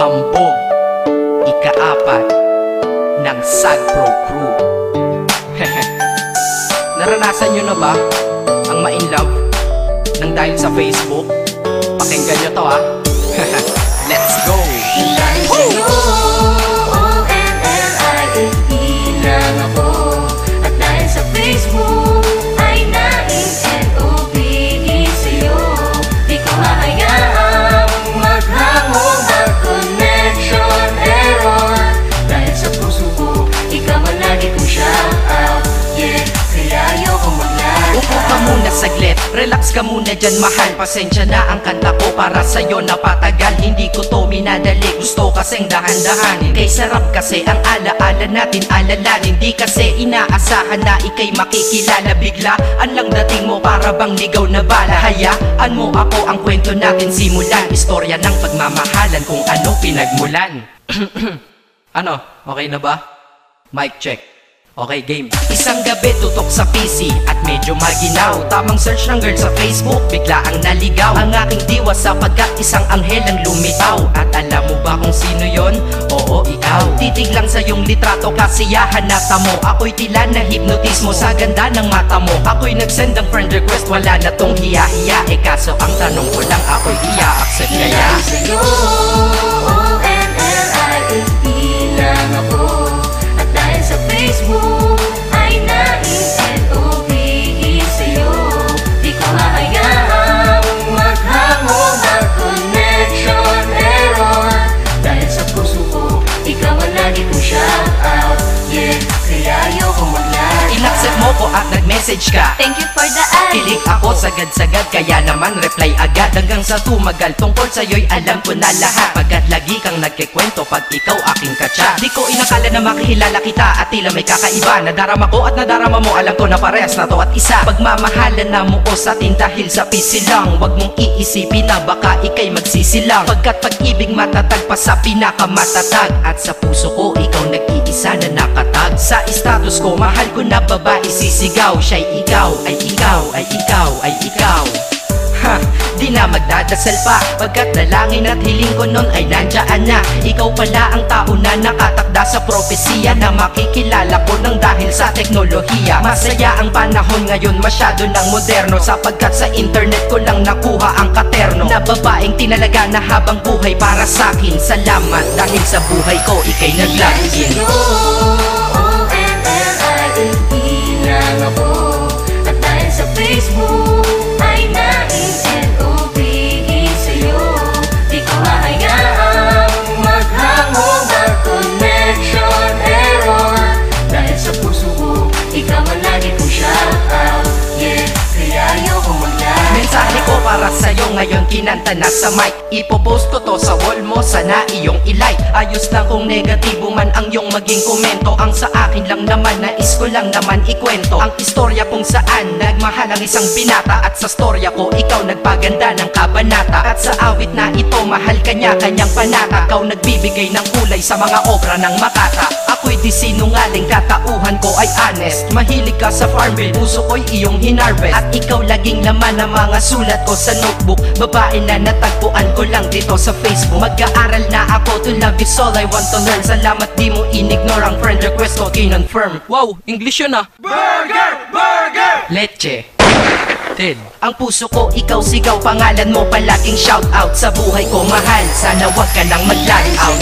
Hambog, ika-4 ng Sad Pro Crew. Naranasan nyo na ba ang ma-inlove nang dahil sa Facebook? Pakinggan nyo to ha. Let's go! Dahil sa'yo, O-N-L-I-F-E lang ako. At dahil sa Facebook ay na-N-O-B-E sa'yo. Di ko hahayaang maghango mag-connection error. Dahil sa puso ko, ikaw ang lagi kong shout out. Yeah, kaya ayoko mag-lag. Upo ka muna saglit, relax ka muna dyan mahal. Pasensya na ang kanta ko para sa'yo napatagal. Hindi ko to minadali, gusto kasing dahan-dahanin. Kay sarap kasi ang alaala natin alalanin. Di kasi inaasahan na ikay makikilala. Biglaan lang dating mo para bang ligaw na bala. Hayaan mo ako ang kwento natin simulan. Istorya ng pagmamahalan kung ano pinagmulan. Ano, okay na ba? Mic check. Okay, game. Isang gabi tutok sa PC at medyo maginaw. Tamang search ng girl sa Facebook, bigla ang naligaw. Ang aking diwa sapagkat isang anghel ang lumitaw. At alam mo ba kung sino yon? Oo, ikaw. Titig lang sa iyong litrato, kasiyahan na tamo. Ako'y tila na hipnotismo sa ganda ng mata mo. Ako'y nagsend ng friend request, wala na tong hiya-hiya. Kaso ang tanong ko lang, ako'y iya-accept kaya? Dahil sa'yo, O-N-L-I-F-E lang ako. At dahil sa Facebook ay na-N-O-B-E sa'yo. Di ko hahayaang maghango mag-connection error. Dahil sa puso ko, ikaw ang lagi kong shout out. Yeah, kaya ayoko mag-lag. Inaccept mo ko at nag-message ka. Thank you for the ad. Kilig ako sagad-sagad, kaya naman reply agad. Hanggang sa tumagal, tungkol sa'yo'y alam ko na lahat. Pagkat lagi kang nagkikwento pag ikaw aking katsa. Di ko inakala na makikilala kita at tila may kakaiba. Nadarama ko at nadarama mo, alam ko na parehas na to at isa. Pagmamahalan na mo o sa atin dahil sa PC lang. Huwag mong iisipin na baka ikay magsisilang. Pagkat pag-ibig matatag pa sa pinakamatatag. At sa puso ko, ikaw nag-iisa na nakatag. Sa status ko, mahal ko na babae sisigaw. Siya'y ikaw, ay ikaw, ay ikaw, ay ikaw. Ha, di na magdadasal pa. Pagkat dalangin at hiling ko nun ay nandiyan na. Ikaw pala ang tao na nakatakda sa propesiya. Na makikilala ko nang dahil sa teknolohiya. Masaya ang panahon ngayon, masyado ng moderno. Sapagkat sa internet ko lang nakuha ang katerno. Na babaeng tinalaga na habang buhay para sa'kin. Salamat dahil sa buhay ko ikay nag-login. O-N-L-I-F-E lang ako. At dahil sa Facebook ay na-N-O-B-E sa'yo. Di ko hahayaang maghango mag-connection error. Dahil sa puso ko, ikaw ang lagi kong shout out. Yeah, kaya ayoko mag-lag. Mensahe ko para sa'yo ngayon kinanta na sa mic. Ipopost ko to sa wall mo, sana iyong ilike. Ayos lang kung negatibo man ang iyong maging komento. Ang sa akin lang naman, nais ko lang naman ikwento ang istorya kung saan nagmahal ang isang binata. At sa storya ko, ikaw nagpaganda ng kabanata. At sa awit na ito, mahal kanya kanyang panata. Ikaw nagbibigay ng kulay sa mga obra ng Makata. Ako'y di sinungaling, katauhan ko ay honest. Mahilig ka sa farm bill, puso ko'y iyong hinarvest. At ikaw laging laman ng mga sulat ko sa notebook. Babae na natagpuan ko lang dito sa Facebook. Mag-aaral na ako, to love is all I want to learn. Salamat di mo inignore ang friend request ko, kinonfirm. Wow, English yun ah. Burger! Burger! Leche. Ted. Ang puso ko, ikaw sigaw, pangalan mo palaging shout out. Sa buhay ko mahal, sana wag ka lang mag-lag out.